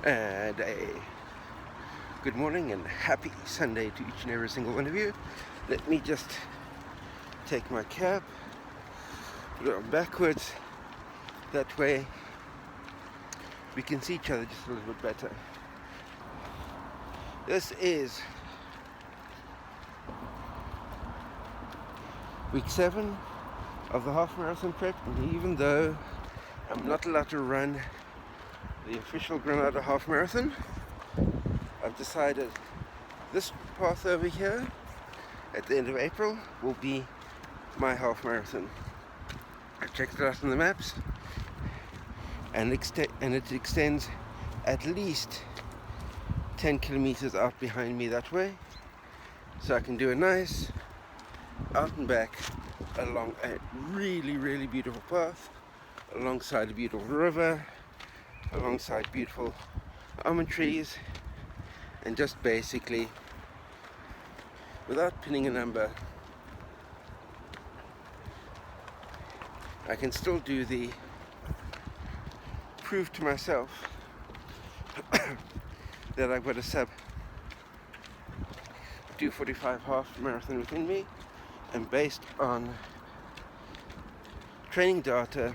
And a good morning and happy Sunday to each and every single one of you. Let me just take my cap, put it on backwards. That way we can see each other just a little bit better. This is week 7 of the half marathon prep, and even though I'm not allowed to run the official Granada half marathon, I've decided this path over here at the end of April will be my half marathon. I checked it out on the maps, and it extends at least 10 kilometers out behind me that way, so I can do a nice out and back along a really beautiful path, alongside a beautiful river, alongside beautiful almond trees, and just basically, without pinning a number, I can still do the prove to myself that I've got a sub 2:45 half marathon within me, and based on training data,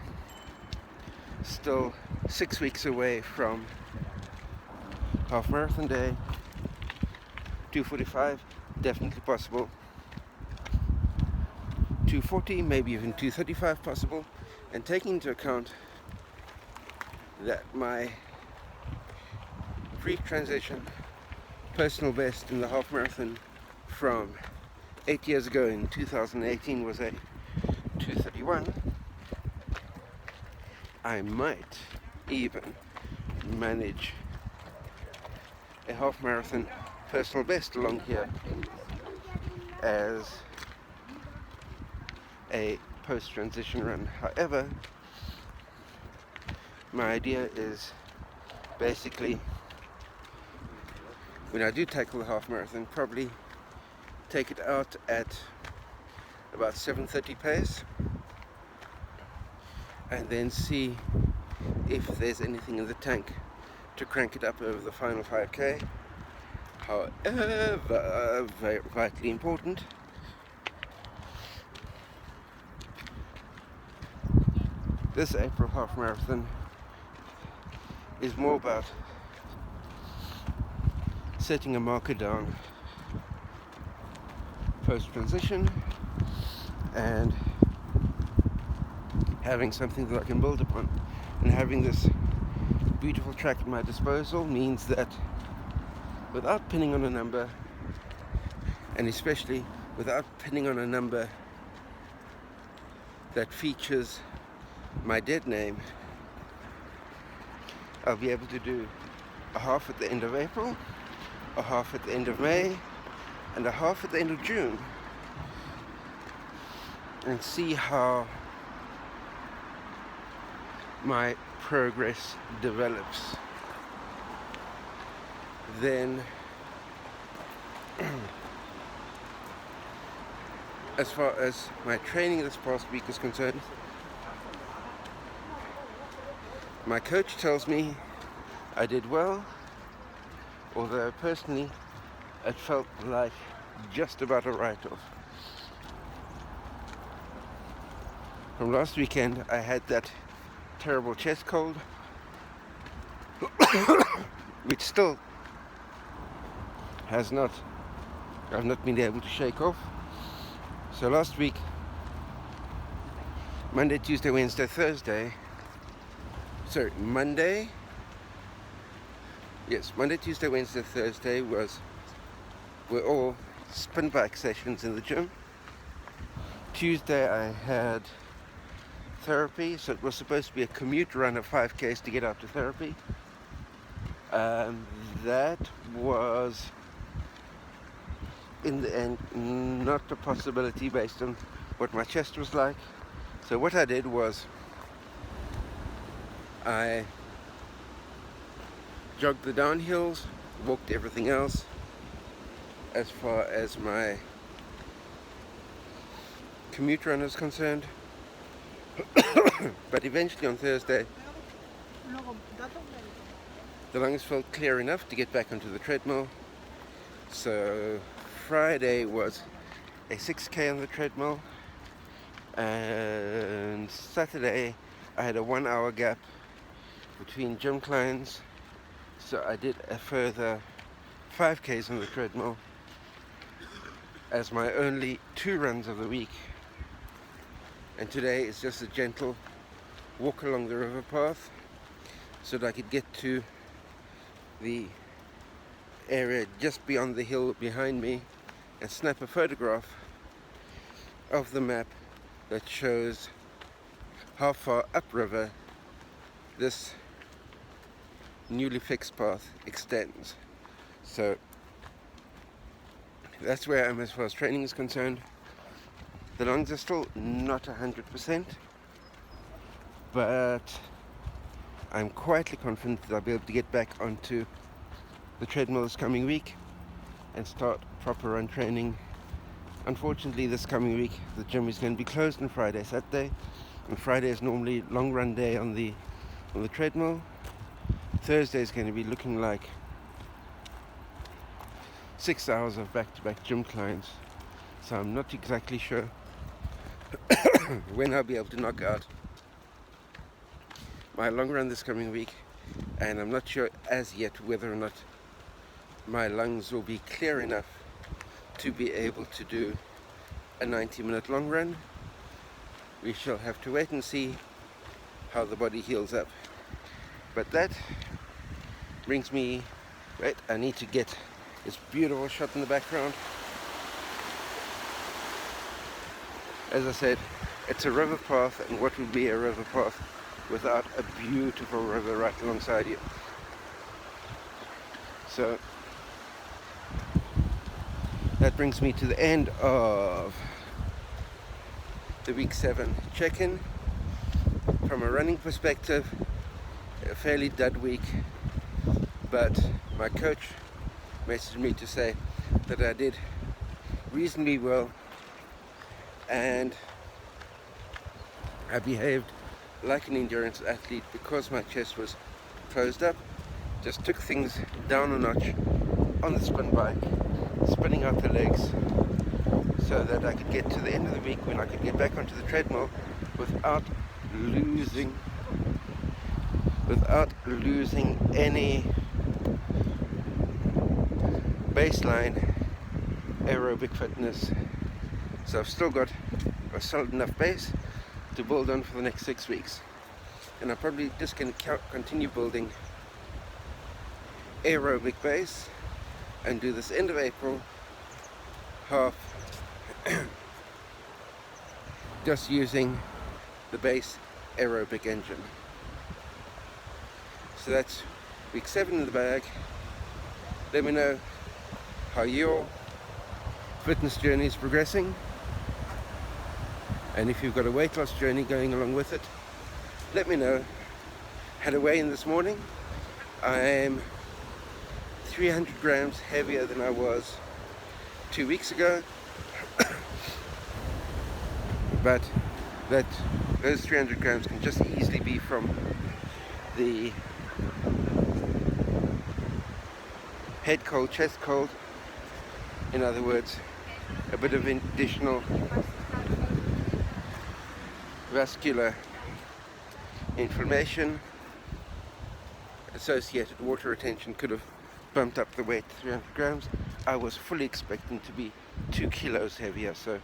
still 6 weeks away from half marathon day. 2:45 definitely possible, 2:40, maybe even 2:35 possible, and taking into account that my pre-transition personal best in the half marathon from 8 years ago in 2018 was a 2:31, I might even manage a half marathon personal best along here as a post-transition run. However, my idea is basically, when I do tackle the half marathon, probably take it out at about 7:30 pace, and then see if there's anything in the tank to crank it up over the final 5k. However, very vitally important, this April half marathon is more about setting a marker down post-transition and having something that I can build upon. And having this beautiful track at my disposal means that without pinning on a number, and especially without pinning on a number that features my dead name, I'll be able to do a half at the end of April, a half at the end of May, and a half at the end of June, and see how my progress develops. Then, as far as my training this past week is concerned, my coach tells me I did well, although personally it felt like just about a write-off. From last weekend I had that terrible chest cold, which still I've not been able to shake off. So last week, Monday, Tuesday, Wednesday, Thursday, Monday, Tuesday, Wednesday, Thursday were all spin bike sessions in the gym. Tuesday I had therapy, so it was supposed to be a commute run of 5Ks to get out to therapy. That was, in the end, not a possibility based on what my chest was like. So what I did was I jogged the downhills, walked everything else as far as my commute run is concerned. But eventually on Thursday The lungs felt clear enough to get back onto the treadmill. So Friday was a 6K on the treadmill, and Saturday I had a 1 hour gap between gym clients, so I did a further 5Ks on the treadmill as my only 2 runs of the week. And today is just a gentle walk along the river path so that I could get to the area just beyond the hill behind me and snap a photograph of the map that shows how far upriver this newly fixed path extends. So that's where I am as far as training is concerned. The lungs are still not 100%, but I'm quietly confident that I'll be able to get back onto the treadmill this coming week and start proper run training. Unfortunately, this coming week the gym is going to be closed on Friday, Saturday, and Friday is normally long run day on the treadmill. Thursday is going to be looking like 6 hours of back-to-back gym clients, so I'm not exactly sure when I'll be able to knock out my long run this coming week, and I'm not sure as yet whether or not my lungs will be clear enough to be able to do a 90-minute long run. We shall have to wait and see how the body heals up. But that brings me, wait, I need to get this beautiful shot in the background. As I said, it's a river path, and what would be a river path without a beautiful river right alongside you? So that brings me to the end of the week 7 check-in. From a running perspective, a fairly dud week, but my coach messaged me to say that I did reasonably well and I behaved like an endurance athlete because my chest was closed up. Just took things down a notch on the spin bike, spinning out the legs so that I could get to the end of the week when I could get back onto the treadmill without losing any baseline aerobic fitness. So I've still got a solid enough base to build on for the next 6 weeks, and I'm probably just going to continue building aerobic base and do this end of April half just using the base aerobic engine. So that's week 7 in the bag. Let me know how your fitness journey is progressing, and if you've got a weight loss journey going along with it, let me know. Had a weigh-in this morning. I'm 300 grams heavier than I was 2 weeks ago, but those 300 grams can just easily be from the head cold, chest cold. In other words, a bit of additional vascular inflammation, associated water retention could have bumped up the weight 300 grams. I was fully expecting to be 2 kilos heavier, so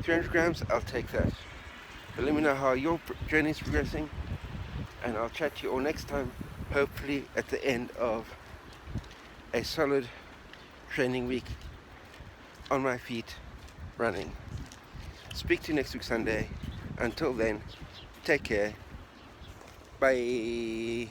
300 grams, I'll take that. But let me know how your journey is progressing, and I'll chat to you all next time, hopefully at the end of a solid training week on my feet running. Speak to you next week Sunday. Until then, take care. Bye.